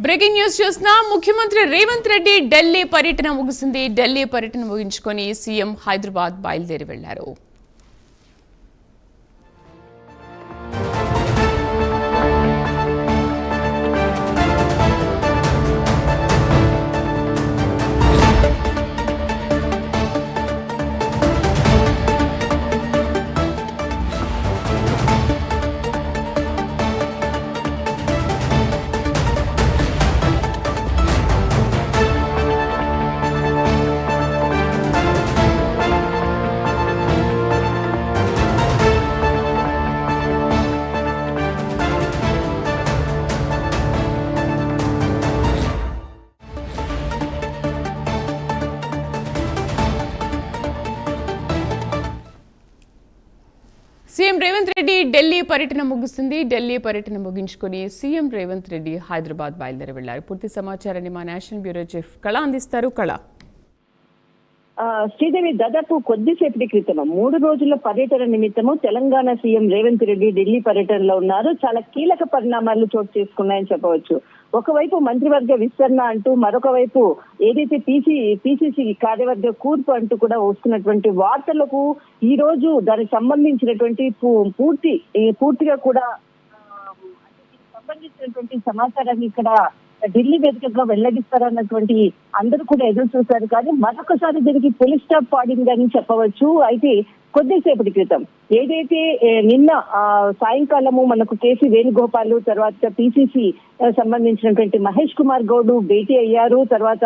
Breaking news చూస్తున్నా ముఖ్యమంత్రి రేవంత్ రెడ్డి ఢిల్లీ పర్యటన ముగిసింది. ఢిల్లీ పర్యటన ముగించుకొని సీఎం హైదరాబాద్ బయలుదేరి వెళ్లారు. సీఎం రేవంత్ రెడ్డి ఢిల్లీ పర్యటన ముగిసింది. ఢిల్లీ పర్యటన ముగించుకొని సీఎం రేవంత్ రెడ్డి హైదరాబాద్ బయలుదేరి వెళ్లారు. పూర్తి సమాచారాన్ని మా నేషనల్ బ్యూరో చీఫ్ కళ అందిస్తారు. కళ. శ్రీదేవి, దాదాపు కొద్దిసేపటి క్రితం 3 రోజుల పర్యటన నిమిత్తము తెలంగాణ సీఎం రేవంత్ రెడ్డి ఢిల్లీ పర్యటనలో ఉన్నారు. చాలా కీలక పరిణామాలు చోటు చేసుకున్నాయని చెప్పవచ్చు. ఒకవైపు మంత్రివర్గ విస్తరణ అంటూ, మరొక వైపు ఏదైతే పిసిసి కార్యవర్గ కూర్పు అంటూ కూడా వస్తున్నటువంటి వార్తలకు ఈ రోజు దానికి సంబంధించినటువంటి పూర్తిగా కూడా సంబంధించినటువంటి సమాచారాన్ని ఇక్కడ ఢిల్లీ వేదికగా వెల్లడిస్తారన్నటువంటి అందరూ కూడా ఎదురు చూశారు. కానీ మరొకసారి దీనికి పులి స్టాప్ పాడిందని చెప్పవచ్చు. అయితే కొద్దిసేపటి క్రితం ఏదైతే నిన్న సాయంకాలము మనకు కేసీ వేణుగోపాల్, తర్వాత పిసిసి సంబంధించినటువంటి మహేష్ కుమార్ గౌడ్ భేటీ అయ్యారు. తర్వాత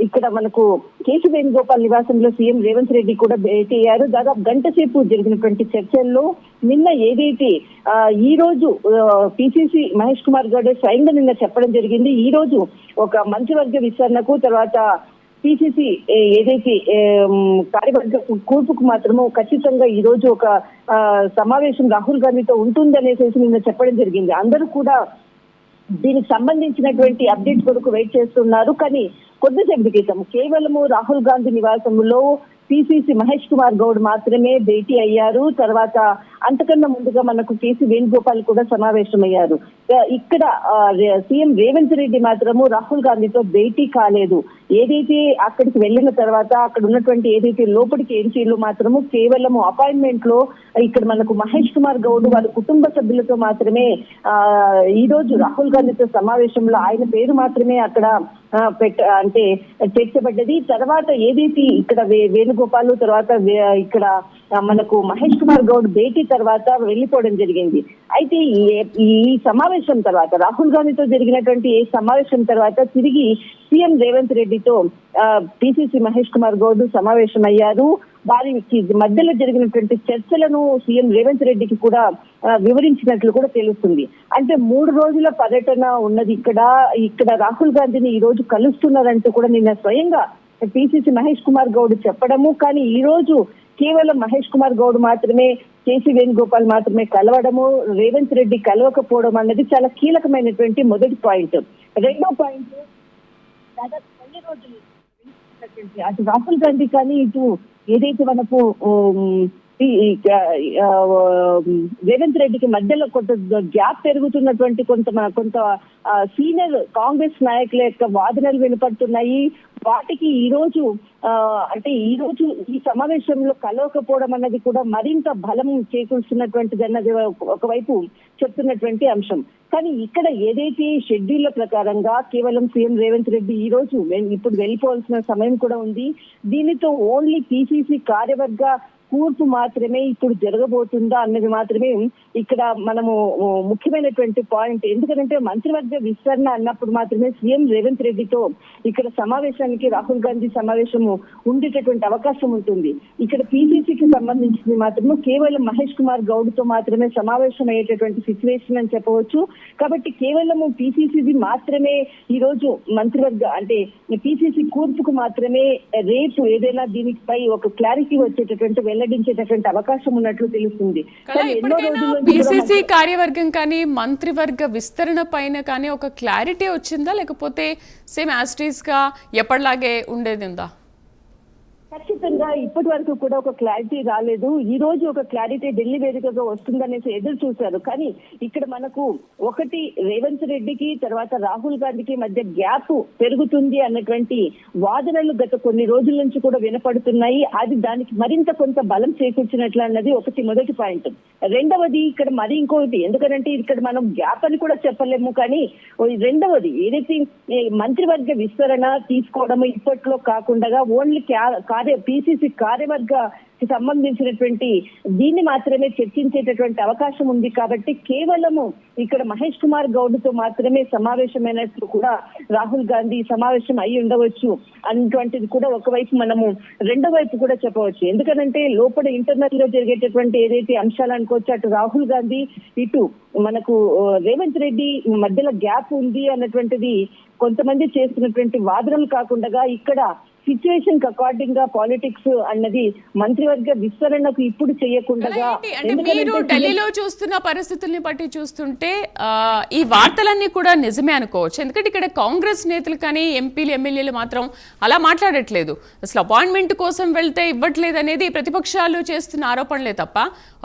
ఇక్కడ మనకు కేసీ వేణుగోపాల్ నివాసంలో సీఎం రేవంత్ రెడ్డి కూడా భేటీ అయ్యారు. దాదాపు గంట సేపు జరిగినటువంటి చర్చల్లో నిన్న ఏదైతే ఈ రోజు పిసిసి మహేష్ కుమార్ గౌడ్ స్వయంగా నిన్న చెప్పడం జరిగింది. ఈ రోజు ఒక మంత్రివర్గ విస్తరణకు, తర్వాత పిసిసి ఏదైతే కార్యవర్గ కూర్పుకు మాత్రము ఖచ్చితంగా ఈ రోజు ఒక సమావేశం రాహుల్ గాంధీతో ఉంటుందనేసి నిన్న చెప్పడం జరిగింది. అందరూ కూడా దీనికి సంబంధించినటువంటి అప్డేట్ కొరకు వెయిట్ చేస్తున్నారు. కానీ కొద్దిసేపటి క్రితం కేవలము రాహుల్ గాంధీ నివాసంలో పిసిసి మహేష్ కుమార్ గౌడ్ మాత్రమే భేటీ అయ్యారు. తర్వాత అంతకన్నా ముందుగా మనకు కేసీ వేణుగోపాల్ కూడా సమావేశమయ్యారు. ఇక్కడ సీఎం రేవంత్ రెడ్డి మాత్రము రాహుల్ గాంధీతో భేటీ కాలేదు. ఏదైతే అక్కడికి వెళ్ళిన తర్వాత అక్కడ ఉన్నటువంటి ఏదైతే లోపలికి ఎంట్రీలు మాత్రము కేవలము అపాయింట్మెంట్ లో ఇక్కడ మనకు మహేష్ కుమార్ గౌడ్ వారి కుటుంబ సభ్యులతో మాత్రమే ఈ రోజు రాహుల్ గాంధీతో సమావేశంలో ఆయన పేరు మాత్రమే అక్కడ అంటే చేర్చబడ్డది. తర్వాత ఏదైతే ఇక్కడ వేణుగోపాల్, తర్వాత ఇక్కడ మనకు మహేష్ కుమార్ గౌడ్ భేటీ తర్వాత వెళ్లిపోవడం జరిగింది. అయితే ఈ సమావేశం తర్వాత రాహుల్ గాంధీతో జరిగినటువంటి ఈ సమావేశం తర్వాత తిరిగి సీఎం రేవంత్ రెడ్డితో పిసిసి మహేష్ కుమార్ గౌడ్ సమావేశం అయ్యారు. వారికి మధ్యలో జరిగినటువంటి చర్చలను సీఎం రేవంత్ రెడ్డికి కూడా వివరించినట్లు కూడా తెలుస్తుంది. అంటే 3 రోజుల పర్యటన ఉన్నది ఇక్కడ రాహుల్ గాంధీని ఈ రోజు కలుస్తున్నారంటూ కూడా నిన్న స్వయంగా పిసిసి మహేష్ కుమార్ గౌడ్ చెప్పడము. కానీ ఈ రోజు కేవలం మహేష్ కుమార్ గౌడ్ మాత్రమే, కేసీ వేణుగోపాల్ మాత్రమే కలవడము, రేవంత్ రెడ్డి కలవకపోవడం అన్నది చాలా కీలకమైనటువంటి మొదటి పాయింట్. రెండో పాయింట్, దాదాపు 10 రోజులు అటు రాహుల్ గాంధీ కానీ ఇటు ఏదైతే మనకు రేవంత్ రెడ్డికి మధ్యలో కొంత గ్యాప్ పెరుగుతున్నటువంటి కొంత సీనియర్ కాంగ్రెస్ నాయకుల యొక్క వాదనలు వినపడుతున్నాయి. వాటికి ఈ రోజు ఈ సమావేశంలో కలవకపోవడం అన్నది కూడా మరింత బలం చేకూరుస్తున్నటువంటిది అన్నది ఒకవైపు చెప్తున్నటువంటి అంశం. కానీ ఇక్కడ ఏదైతే షెడ్యూల్ ప్రకారంగా కేవలం సీఎం రేవంత్ రెడ్డి ఈ రోజు ఇప్పుడు వెళ్ళిపోవాల్సిన సమయం కూడా ఉంది. దీనితో ఓన్లీ పిసిసి కార్యవర్గ కూర్పు మాత్రమే ఇప్పుడు జరగబోతుందా అన్నది మాత్రమే ఇక్కడ మనము ముఖ్యమైనటువంటి పాయింట్. ఎందుకంటే మంత్రివర్గ విస్తరణ అన్నప్పుడు మాత్రమే సీఎం రేవంత్ రెడ్డితో ఇక్కడ సమావేశానికి రాహుల్ గాంధీ సమావేశము ఉండేటటువంటి అవకాశం ఉంటుంది. ఇక్కడ పిసిసికి సంబంధించింది మాత్రమే కేవలం మహేష్ కుమార్ గౌడ్ తో మాత్రమే సమావేశం అయ్యేటటువంటి సిచ్యువేషన్ అని చెప్పవచ్చు. కాబట్టి కేవలము పిసిసిది మాత్రమే ఈ రోజు మంత్రివర్గ అంటే పిసిసి కూర్పుకు మాత్రమే రేపు ఏదైనా దీనిపై ఒక క్లారిటీ వచ్చేటటువంటి వెల్లడించేటటువంటి అవకాశం ఉన్నట్లు తెలుస్తుంది. పిసిసి కార్యవర్గం కానీ మంత్రివర్గ విస్తరణ పైన కానీ ఒక క్లారిటీ వచ్చిందా, లేకపోతే సేమ్ యాజ్ ఇట్ ఈస్ గా ఎప్పటిలాగే ఉండేది ఉందా? ఖచ్చితంగా ఇప్పటి వరకు కూడా ఒక క్లారిటీ రాలేదు. ఈ రోజు ఒక క్లారిటీ ఢిల్లీ వేదికగా వస్తుందనేసి ఎదురు చూశారు. కానీ ఇక్కడ మనకు ఒకటి రేవంత్ రెడ్డికి తర్వాత రాహుల్ గాంధీకి మధ్య గ్యాప్ పెరుగుతుంది అన్నటువంటి వాదనలు గత కొన్ని రోజుల నుంచి కూడా వినపడుతున్నాయి. అది దానికి మరింత కొంత బలం చేకూర్చినట్లు అన్నది మొదటి పాయింట్. రెండవది ఇక్కడ మరి ఇంకొకటి, ఎందుకంటే ఇక్కడ మనం గ్యాప్ అని కూడా చెప్పలేము. కానీ రెండవది ఏదైతే మంత్రివర్గ విస్తరణ తీసుకోవడం ఇప్పట్లో కాకుండా ఓన్లీ పిసిసి కార్యవర్గకి సంబంధించినటువంటి దీన్ని మాత్రమే చర్చించేటటువంటి అవకాశం ఉంది. కాబట్టి కేవలము ఇక్కడ మహేష్ కుమార్ గౌడ్ తో మాత్రమే సమావేశమైనట్లు కూడా రాహుల్ గాంధీ సమావేశం అయి ఉండవచ్చు అన్నటువంటిది కూడా ఒకవైపు మనము రెండో వైపు కూడా చెప్పవచ్చు. ఎందుకంటే లోపల ఇంటర్నల్ గా జరిగేటటువంటి ఏదైతే అంశాలు అనుకోవచ్చు, అటు రాహుల్ గాంధీ ఇటు మనకు రేవంత్ రెడ్డి మధ్యలో గ్యాప్ ఉంది అన్నటువంటిది కొంతమంది చేస్తున్నటువంటి వాదనలు కాకుండా ఇక్కడ సిచ్యువేషన్ కి అకార్డింగ్ గా పాలిటిక్స్ అన్నది మంత్రివర్గ విస్తరణకు ఇప్పుడు చేయకుండా మీరు ఢిల్లీలో చూస్తున్న పరిస్థితుల్ని బట్టి చూస్తుంటే ఈ వార్తలన్నీ కూడా నిజమే అనుకోవచ్చు. ఎందుకంటే ఇక్కడ కాంగ్రెస్ నేతలు కానీ ఎంపీలు ఎమ్మెల్యేలు మాత్రం అలా మాట్లాడట్లేదు. అసలు అపాయింట్మెంట్ కోసం వెళ్తే ఇవ్వట్లేదు అనేది ప్రతిపక్షాలు చేస్తున్న ఆరోపణలే తప్ప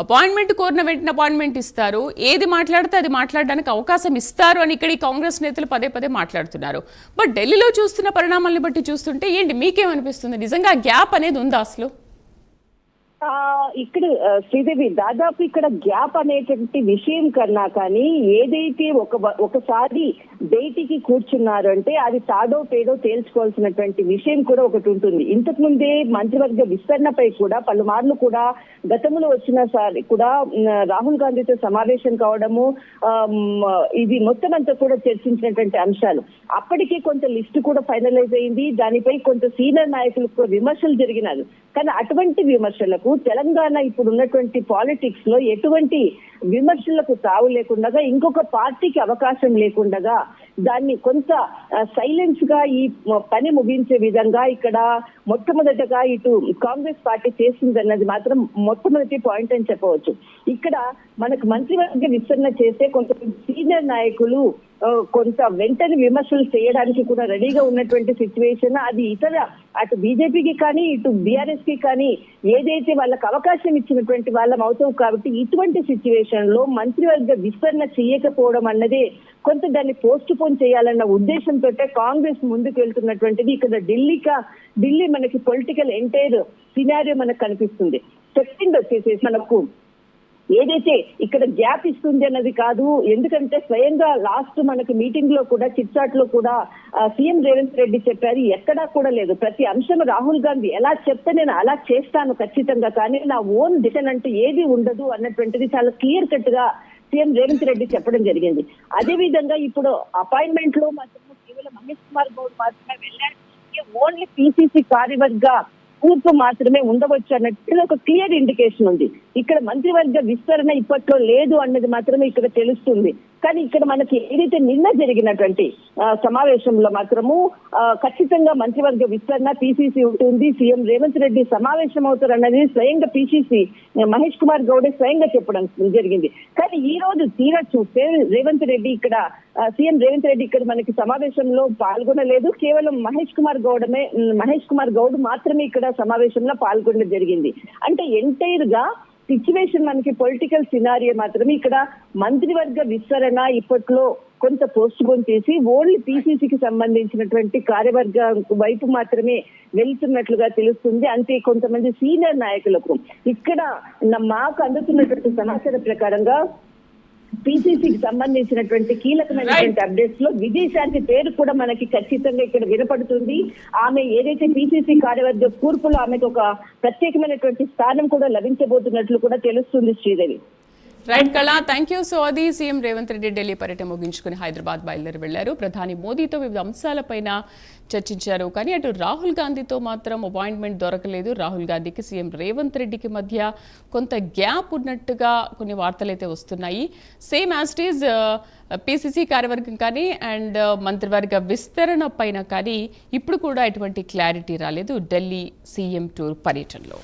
అపాయింట్మెంట్ కోరిన వెంటనే అపాయింట్మెంట్ ఇస్తారు, ఏది మాట్లాడితే అది మాట్లాడడానికి అవకాశం ఇస్తారు అని ఇక్కడ ఈ కాంగ్రెస్ నేతలు పదే పదే మాట్లాడుతున్నారు. బట్ ఢిల్లీలో చూస్తున్న పరిణామాలను బట్టి చూస్తుంటే ఏంటి మీకేమనిపిస్తుంది? నిజంగా గ్యాప్ అనేది ఉందా అసలు? ఇక్కడ శ్రీదేవి దాదాపు ఇక్కడ గ్యాప్ అనేటువంటి విషయం కన్నా కానీ ఏదైతే ఒకసారి భేటీకి కూర్చున్నారు అంటే అది తాడో పేడో తేల్చుకోవాల్సినటువంటి విషయం కూడా ఒకటి ఉంటుంది. ఇంతకు ముందే మంత్రివర్గ విస్తరణపై కూడా పలుమార్లు కూడా గతంలో వచ్చిన సారి కూడా రాహుల్ గాంధీతో సమావేశం కావడము ఇది మొత్తం అంతా కూడా చర్చించినటువంటి అంశాలు. అప్పటికే కొంత లిస్టు కూడా ఫైనలైజ్ అయింది. దానిపై కొంత సీనియర్ నాయకులకు విమర్శలు జరిగినారు. కానీ అటువంటి విమర్శలకు తెలంగాణ ఇప్పుడు ఉన్నటువంటి పాలిటిక్స్ లో ఎటువంటి విమర్శలకు తావు లేకుండా ఇంకొక పార్టీకి అవకాశం లేకుండా దాన్ని కొంత సైలెన్స్ గా ఈ పని ముగించే విధంగా ఇక్కడ మొట్టమొదటగా ఇటు కాంగ్రెస్ పార్టీ చేసిందన్నది మాత్రం మొట్టమొదటి పాయింట్ అని చెప్పవచ్చు. ఇక్కడ మనకు మంత్రివర్గ విస్తరణ చేస్తే కొంత సీనియర్ నాయకులు కొంత వెంటనే విమర్శలు చేయడానికి కూడా రెడీగా ఉన్నటువంటి సిచ్యువేషన్ అది ఇతర అటు బీజేపీకి కానీ ఇటు బీఆర్ఎస్ కి కానీ ఏదైతే వాళ్ళకి అవకాశం ఇచ్చినటువంటి వాళ్ళం అవుతావు. కాబట్టి ఇటువంటి సిచ్యువేషన్ లో మంత్రివర్గ విస్తరణ చేయకపోవడం అన్నదే కొంత దాన్ని పోస్ట్ పోన్ చేయాలన్న ఉద్దేశంతో కాంగ్రెస్ ముందుకు వెళ్తున్నటువంటిది. ఇక్కడ ఢిల్లీ మనకి పొలిటికల్ ఎంటైర్ సినారియో మనకు కనిపిస్తుంది. సెకండ్ వచ్చేసేసి మనకు ఏదైతే ఇక్కడ గ్యాప్ ఇస్తుంది అన్నది కాదు. ఎందుకంటే స్వయంగా లాస్ట్ మనకి మీటింగ్ లో కూడా చిట్చాట్ లో కూడా సీఎం రేవంత్ రెడ్డి చెప్పారు, ఎక్కడా కూడా లేదు, ప్రతి అంశం రాహుల్ గాంధీ ఎలా చెప్తే నేను అలా చేస్తాను ఖచ్చితంగా, కానీ నా ఓన్ డిసిషన్ అంటూ ఏది ఉండదు అన్నటువంటిది చాలా క్లియర్ కట్ గా సీఎం రేవంత్ రెడ్డి చెప్పడం జరిగింది. అదే విధంగా ఇప్పుడు అపాయింట్మెంట్ లో మాత్రం కేవలం మహేష్ కుమార్ గౌడ్ మాత్రమే వెళ్ళారు. ఓన్లీ పిసిసి కార్యవర్గ కూర్పు మాత్రమే ఉండవచ్చు అన్నట్టు ఒక క్లియర్ ఇండికేషన్ ఉంది. ఇక్కడ మంత్రివర్గ విస్తరణ ఇప్పట్లో లేదు అన్నది మాత్రమే ఇక్కడ తెలుస్తుంది. కానీ ఇక్కడ మనకి ఏదైతే నిన్న జరిగినటువంటి సమావేశంలో మాత్రము ఖచ్చితంగా మంత్రివర్గ విస్తరణ పిసిసి ఉంటుంది, సీఎం రేవంత్ రెడ్డి సమావేశం అవుతారు అన్నది స్వయంగా పిసిసి మహేష్ కుమార్ గౌడే స్వయంగా చెప్పడం జరిగింది. కానీ ఈ రోజు తీరా చూస్తే సీఎం రేవంత్ రెడ్డి ఇక్కడ మనకి సమావేశంలో పాల్గొనలేదు. కేవలం మహేష్ కుమార్ గౌడ్ మాత్రమే ఇక్కడ సమావేశంలో పాల్గొనడం జరిగింది. అంటే ఎంటైర్ గా సిచ్యువేషన్ మనకి పొలిటికల్ సినారియో మాత్రమే ఇక్కడ మంత్రివర్గ విస్తరణ ఇప్పట్లో కొంత పోస్ట్ పోన్ చేసి ఓన్లీ పిసిసికి సంబంధించినటువంటి కార్యవర్గ వైపు మాత్రమే వెళ్తున్నట్లుగా తెలుస్తుంది. అంటే కొంతమంది సీనియర్ నాయకులకు ఇక్కడ మాకు అందుతున్నటువంటి సమాచారం ప్రకారంగా పిసిసికి సంబంధించినటువంటి కీలకమైనటువంటి అప్డేట్స్ లో విజయశాంతి పేరు కూడా మనకి ఖచ్చితంగా ఇక్కడ వినపడుతుంది. ఆమె ఏదైతే పిసిసి కార్యవర్గ కూర్పులో ఆమెకు ఒక ప్రత్యేకమైనటువంటి స్థానం కూడా లభించబోతున్నట్లు కూడా తెలుస్తుంది. శ్రీదేవి రైట్ కళ, థ్యాంక్ యూ. సో అది సీఎం రేవంత్ రెడ్డి ఢిల్లీ పర్యటన ముగించుకుని హైదరాబాద్ బయలుదేరి వెళ్లారు. ప్రధాని మోదీతో వివిధ అంశాలపైన చర్చించారు. కానీ అటు రాహుల్ గాంధీతో మాత్రం అపాయింట్మెంట్ దొరకలేదు. రాహుల్ గాంధీకి సీఎం రేవంత్ రెడ్డికి మధ్య కొంత గ్యాప్ ఉన్నట్టుగా కొన్ని వార్తలు అయితే వస్తున్నాయి. Same as it is PCC కార్యవర్గం కానీ అండ్ మంత్రివర్గ విస్తరణ పైన కానీ ఇప్పుడు కూడా ఎటువంటి క్లారిటీ రాలేదు ఢిల్లీ సీఎం టూర్ పర్యటనలో.